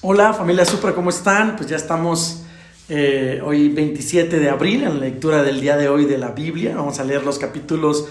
Hola familia Supra, ¿cómo están? Pues ya estamos hoy 27 de abril en la lectura del día de hoy de la Biblia. Vamos a leer los capítulos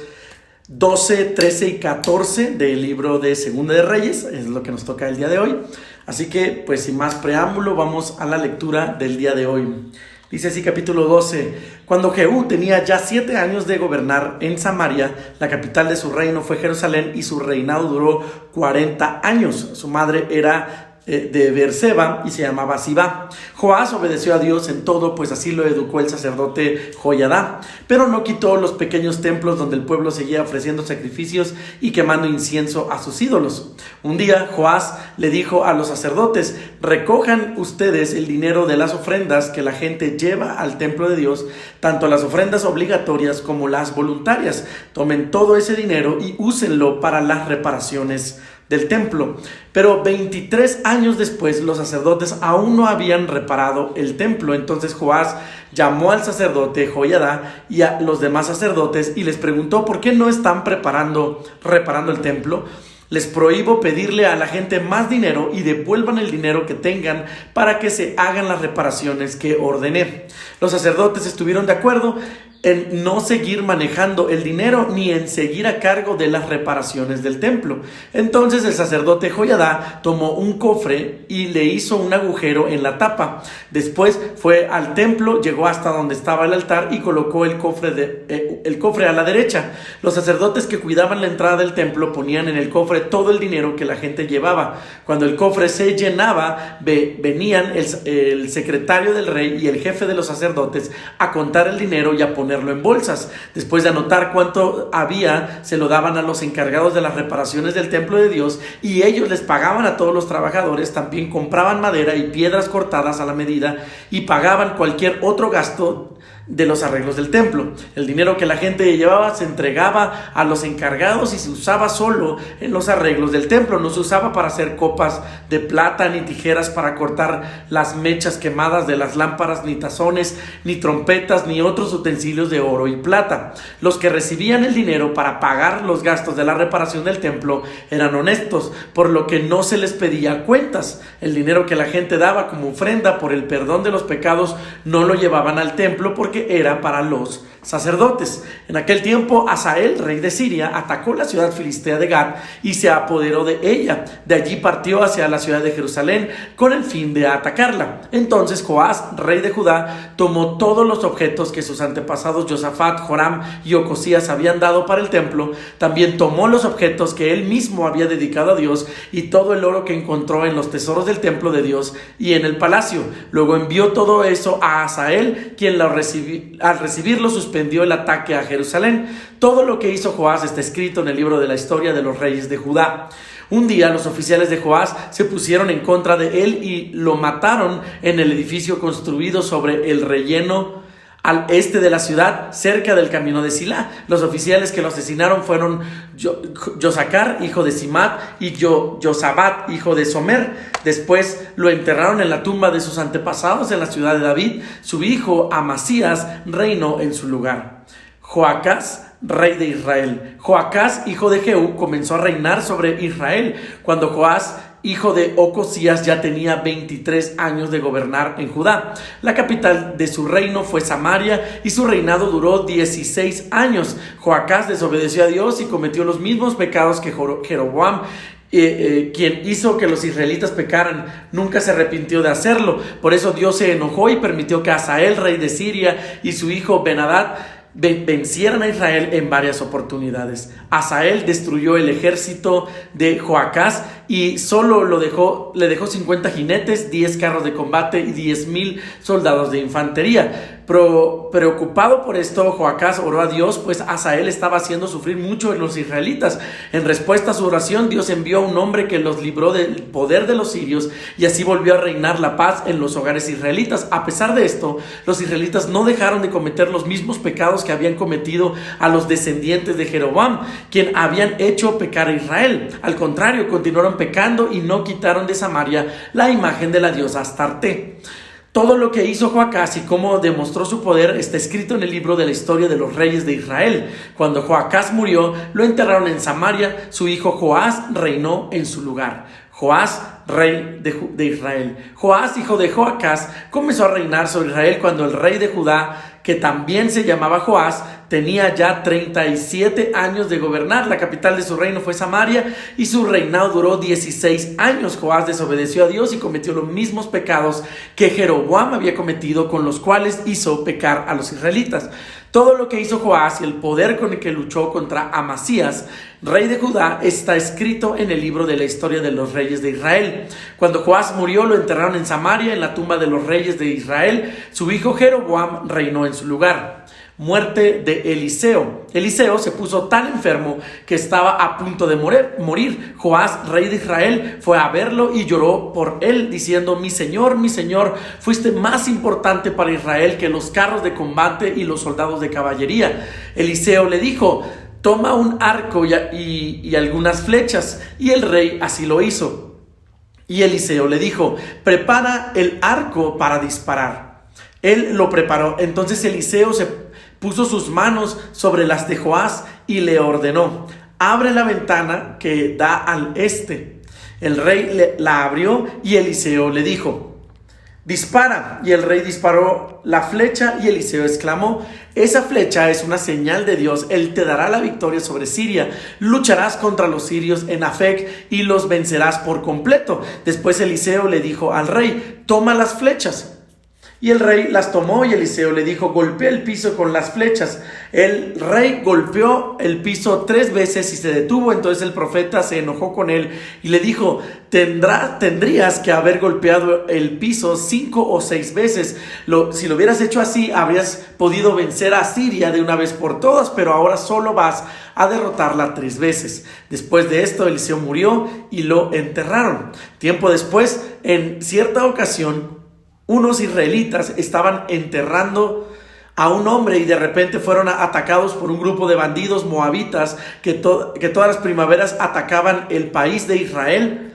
12, 13 y 14 del libro de Segunda de Reyes, es lo que nos toca el día de hoy. Así que pues sin más preámbulo vamos a la lectura del día de hoy. Dice así capítulo 12: Cuando Jehú tenía ya 7 años de gobernar en Samaria, la capital de su reino fue Jerusalén, y su reinado duró 40 años. Su madre era de Beerseba y se llamaba Sibá. Joás obedeció a Dios en todo, pues así lo educó el sacerdote Joiada, pero no quitó los pequeños templos donde el pueblo seguía ofreciendo sacrificios y quemando incienso a sus ídolos. Un día Joás le dijo a los sacerdotes: recojan ustedes el dinero de las ofrendas que la gente lleva al templo de Dios, tanto las ofrendas obligatorias como las voluntarias. Tomen todo ese dinero y úsenlo para las reparaciones del templo. Pero 23 años después los sacerdotes aún no habían reparado el templo. Entonces Joás llamó al sacerdote Joiada y a los demás sacerdotes y les preguntó: ¿por qué no están reparando el templo? Les prohíbo pedirle a la gente más dinero y devuelvan el dinero que tengan para que se hagan las reparaciones que ordené. Los sacerdotes estuvieron de acuerdo en no seguir manejando el dinero ni en seguir a cargo de las reparaciones del templo. Entonces el sacerdote Joiada tomó un cofre y le hizo un agujero en la tapa. Después fue al templo, llegó hasta donde estaba el altar y colocó el cofre a la derecha. Los sacerdotes que cuidaban la entrada del templo ponían en el cofre todo el dinero que la gente llevaba. Cuando el cofre se llenaba, venían el secretario del rey y el jefe de los sacerdotes a contar el dinero y a ponerlo en bolsas. Después de anotar cuánto había, se lo daban a los encargados de las reparaciones del templo de Dios, y ellos les pagaban a todos los trabajadores. También compraban madera y piedras cortadas a la medida y pagaban cualquier otro gasto de los arreglos del templo. El dinero que la gente llevaba se entregaba a los encargados y se usaba solo en los arreglos del templo. No se usaba para hacer copas de plata, ni tijeras para cortar las mechas quemadas de las lámparas, ni tazones, ni trompetas, ni otros utensilios de oro y plata. Los que recibían el dinero para pagar los gastos de la reparación del templo eran honestos, por lo que no se les pedía cuentas. El dinero que la gente daba como ofrenda por el perdón de los pecados no lo llevaban al templo, porque era para los sacerdotes. En aquel tiempo Hazael, rey de Siria, atacó la ciudad filistea de Gat y se apoderó de ella. De allí partió hacia la ciudad de Jerusalén con el fin de atacarla. Entonces Joás, rey de Judá, tomó todos los objetos que sus antepasados Josafat, Joram y Ocosías habían dado para el templo. También tomó los objetos que él mismo había dedicado a Dios y todo el oro que encontró en los tesoros del templo de Dios y en el palacio. Luego envió todo eso a Hazael, quien al recibirlo suspendió el ataque a Jerusalén. Todo lo que hizo Joás está escrito en el libro de la historia de los reyes de Judá. Un día los oficiales de Joás se pusieron en contra de él y lo mataron en el edificio construido sobre el relleno al este de la ciudad, cerca del camino de Silá. Los oficiales que lo asesinaron fueron Josacar, hijo de Simat, y Josabat, hijo de Somer. Después lo enterraron en la tumba de sus antepasados en la ciudad de David. Su hijo Amasías reinó en su lugar. Joacás, rey de Israel. Joacás, hijo de Jehú, comenzó a reinar sobre Israel cuando Joás, hijo de Ocosías, ya tenía 23 años de gobernar en Judá. La capital de su reino fue Samaria y su reinado duró 16 años. Joacás desobedeció a Dios y cometió los mismos pecados que Jeroboam, quien hizo que los israelitas pecaran. Nunca se arrepintió de hacerlo. Por eso Dios se enojó y permitió que Hazael, rey de Siria, y su hijo Ben-Hadad vencieran a Israel en varias oportunidades. Hazael destruyó el ejército de Joacás y solo le dejó 50 jinetes, 10 carros de combate y 10,000 soldados de infantería. Preocupado por esto, Joacás oró a Dios, pues Hazael estaba haciendo sufrir mucho a los israelitas. En respuesta a su oración, Dios envió a un hombre que los libró del poder de los sirios, y así volvió a reinar la paz en los hogares israelitas. A pesar de esto, los israelitas no dejaron de cometer los mismos pecados que habían cometido a los descendientes de Jeroboam, quien habían hecho pecar a Israel. Al contrario, continuaron pecando y no quitaron de Samaria la imagen de la diosa Astarte. Todo lo que hizo Joacás y cómo demostró su poder está escrito en el libro de la historia de los reyes de Israel. Cuando Joacás murió, lo enterraron en Samaria. Su hijo Joás reinó en su lugar. Joás, rey de Israel. Joás, hijo de Joacás, comenzó a reinar sobre Israel cuando el rey de Judá, que también se llamaba Joás, tenía ya 37 años de gobernar. La capital de su reino fue Samaria y su reinado duró 16 años. Joás desobedeció a Dios y cometió los mismos pecados que Jeroboam había cometido, con los cuales hizo pecar a los israelitas. Todo lo que hizo Joás y el poder con el que luchó contra Amasías, rey de Judá, está escrito en el libro de la historia de los reyes de Israel. Cuando Joás murió, lo enterraron en Samaria, en la tumba de los reyes de Israel. Su hijo Jeroboam reinó en su lugar. Muerte de Eliseo. Eliseo se puso tan enfermo que estaba a punto de morir. Joás, rey de Israel, fue a verlo y lloró por él, diciendo: mi señor, fuiste más importante para Israel que los carros de combate y los soldados de caballería. Eliseo le dijo: toma un arco y algunas flechas. Y el rey así lo hizo. Y Eliseo le dijo: prepara el arco para disparar. Él lo preparó. Entonces Eliseo puso sus manos sobre las de Joás y le ordenó: abre la ventana que da al este. El rey la abrió y Eliseo le dijo: dispara. Y el rey disparó la flecha y Eliseo exclamó: esa flecha es una señal de Dios. Él te dará la victoria sobre Siria. Lucharás contra los sirios en Afec y los vencerás por completo. Después Eliseo le dijo al rey: toma las flechas. Y el rey las tomó y Eliseo le dijo: golpea el piso con las flechas. El rey golpeó el piso 3 veces y se detuvo. Entonces el profeta se enojó con él y le dijo: tendrías que haber golpeado el piso 5 o 6 veces. Si lo hubieras hecho así, habrías podido vencer a Siria de una vez por todas, pero ahora solo vas a derrotarla 3 veces. Después de esto, Eliseo murió y lo enterraron. Tiempo después, en cierta ocasión, unos israelitas estaban enterrando a un hombre y de repente fueron atacados por un grupo de bandidos moabitas que todas las primaveras atacaban el país de Israel.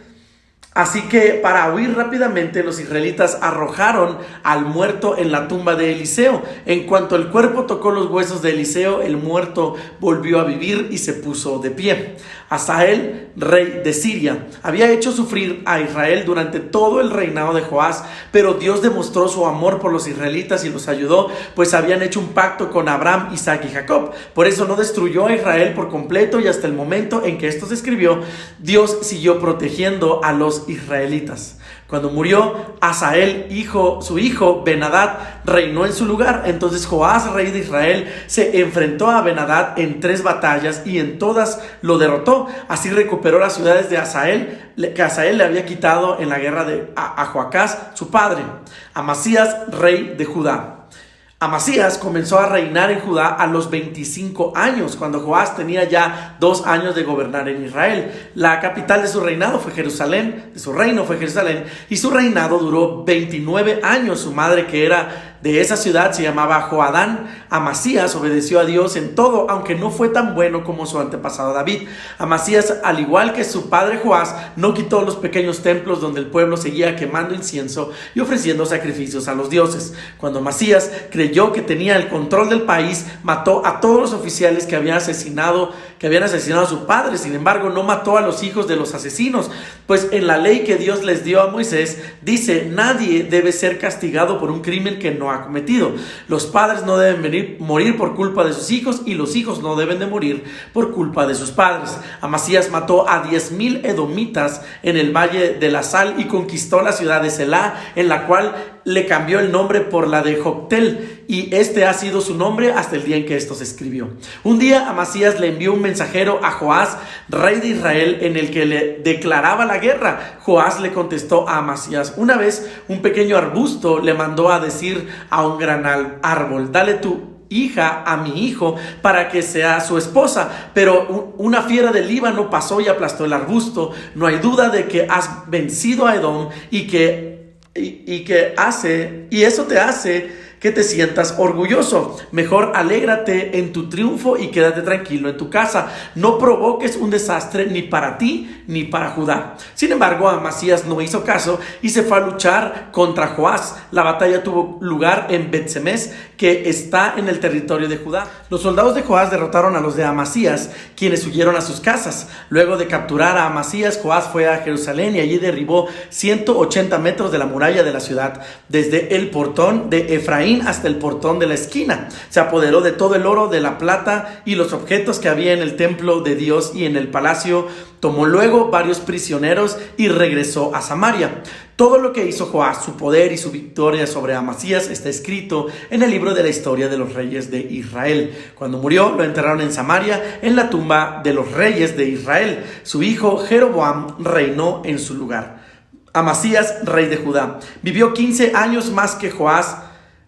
Así que para huir rápidamente, los israelitas arrojaron al muerto en la tumba de Eliseo. En cuanto el cuerpo tocó los huesos de Eliseo, el muerto volvió a vivir y se puso de pie. Hazael, rey de Siria, había hecho sufrir a Israel durante todo el reinado de Joás, pero Dios demostró su amor por los israelitas y los ayudó, pues habían hecho un pacto con Abraham, Isaac y Jacob. Por eso no destruyó a Israel por completo, y hasta el momento en que esto se escribió, Dios siguió protegiendo a los israelitas. Cuando murió Hazael, su hijo Ben-Hadad reinó en su lugar. Entonces Joás, rey de Israel, se enfrentó a Ben-Hadad en 3 batallas y en todas lo derrotó. Así recuperó las ciudades de Hazael, que Hazael le había quitado en la guerra a Joacás, su padre. Amasías, rey de Judá. Amasías comenzó a reinar en Judá a los 25 años, cuando Joás tenía ya 2 años de gobernar en Israel. La capital de su reinado fue Jerusalén, y su reinado duró 29 años. Su madre, que era de esa ciudad, se llamaba Joadán. Amasías obedeció a Dios en todo, aunque no fue tan bueno como su antepasado David. Amasías, al igual que su padre Joás, no quitó los pequeños templos donde el pueblo seguía quemando incienso y ofreciendo sacrificios a los dioses. Cuando Amasías creyó que tenía el control del país, mató a todos los oficiales que habían asesinado a su padre. Sin embargo, no mató a los hijos de los asesinos, pues en la ley que Dios les dio a Moisés dice: nadie debe ser castigado por un crimen que no ha cometido. Los padres no deben morir por culpa de sus hijos, y los hijos no deben de morir por culpa de sus padres. Amasías mató a 10,000 edomitas en el valle de la Sal y conquistó la ciudad de Selá, en la cual le cambió el nombre por la de Joctel, y este ha sido su nombre hasta el día en que esto se escribió. Un día Amasías le envió un mensajero a Joás, rey de Israel, en el que le declaraba la guerra. Joás le contestó a Amasías: una vez un pequeño arbusto le mandó a decir a un gran árbol: dale tu hija a mi hijo para que sea su esposa. Pero una fiera del Líbano pasó y aplastó el arbusto. No hay duda de que has vencido a Edom y eso te hace que te sientas orgulloso. Mejor alégrate en tu triunfo y quédate tranquilo en tu casa. No provoques un desastre ni para ti ni para Judá. Sin embargo, Amasías no hizo caso y se fue a luchar contra Joás. La batalla tuvo lugar en Bet-Semes, que está en el territorio de Judá. Los soldados de Joás derrotaron a los de Amasías, quienes huyeron a sus casas. Luego de capturar a Amasías, Joás fue a Jerusalén y allí derribó 180 metros de la muralla de la ciudad, desde el portón de Efraín hasta el portón de la esquina. Se apoderó de todo el oro, de la plata y los objetos que había en el templo de Dios y en el palacio. Tomó luego varios prisioneros y regresó a Samaria. Todo lo que hizo Joás, su poder y su victoria sobre Amasías, está escrito en el libro de la historia de los reyes de Israel. Cuando murió, lo enterraron en Samaria, en la tumba de los reyes de Israel. Su hijo Jeroboam reinó en su lugar. Amasías, rey de Judá, vivió 15 años más que Joás,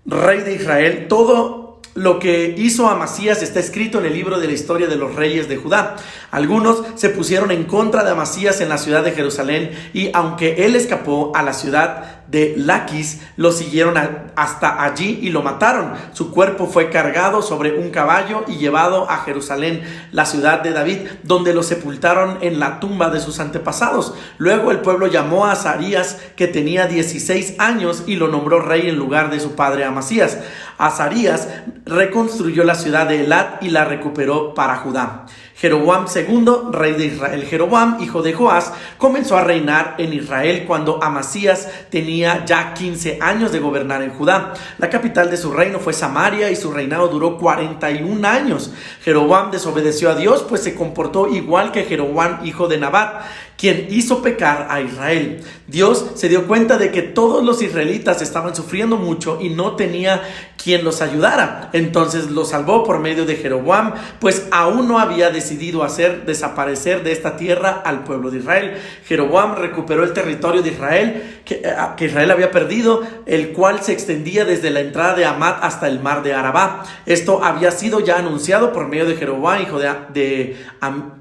rey de Israel. Todo lo que hizo Amasías está escrito en el libro de la historia de los reyes de Judá. Algunos se pusieron en contra de Amasías en la ciudad de Jerusalén, y aunque él escapó a la ciudad de Laquis, lo siguieron hasta allí y lo mataron. Su cuerpo fue cargado sobre un caballo y llevado a Jerusalén, la ciudad de David, donde lo sepultaron en la tumba de sus antepasados. Luego el pueblo llamó a Azarías, que tenía 16 años, y lo nombró rey en lugar de su padre Amasías. Azarías reconstruyó la ciudad de Elat y la recuperó para Judá. Jeroboam II, rey de Israel. Jeroboam, hijo de Joás, comenzó a reinar en Israel cuando Amasías tenía ya 15 años de gobernar en Judá. La capital de su reino fue Samaria y su reinado duró 41 años. Jeroboam desobedeció a Dios, pues se comportó igual que Jeroboam, hijo de Nabat, quien hizo pecar a Israel. Dios se dio cuenta de que todos los israelitas estaban sufriendo mucho y no tenía quien los ayudara. Entonces los salvó por medio de Jeroboam, pues aún no había decidido hacer desaparecer de esta tierra al pueblo de Israel. Jeroboam recuperó el territorio de Israel que Israel había perdido, el cual se extendía desde la entrada de Hamat hasta el mar de Arabá. Esto había sido ya anunciado por medio de Jeroboam, hijo de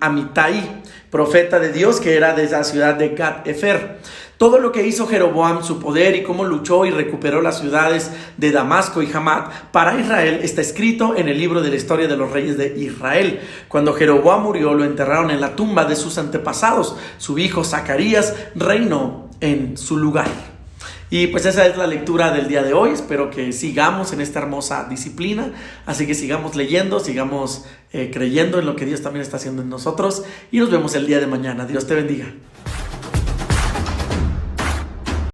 Amitai, profeta de Dios, que era de la ciudad de Gat-Efer. Todo lo que hizo Jeroboam, su poder y cómo luchó y recuperó las ciudades de Damasco y Hamat para Israel, está escrito en el libro de la historia de los reyes de Israel. Cuando Jeroboam murió, lo enterraron en la tumba de sus antepasados. Su hijo Zacarías reinó en su lugar. Y pues esa es la lectura del día de hoy. Espero que sigamos en esta hermosa disciplina. Así que sigamos leyendo, sigamos creyendo en lo que Dios también está haciendo en nosotros. Y nos vemos el día de mañana. Dios te bendiga.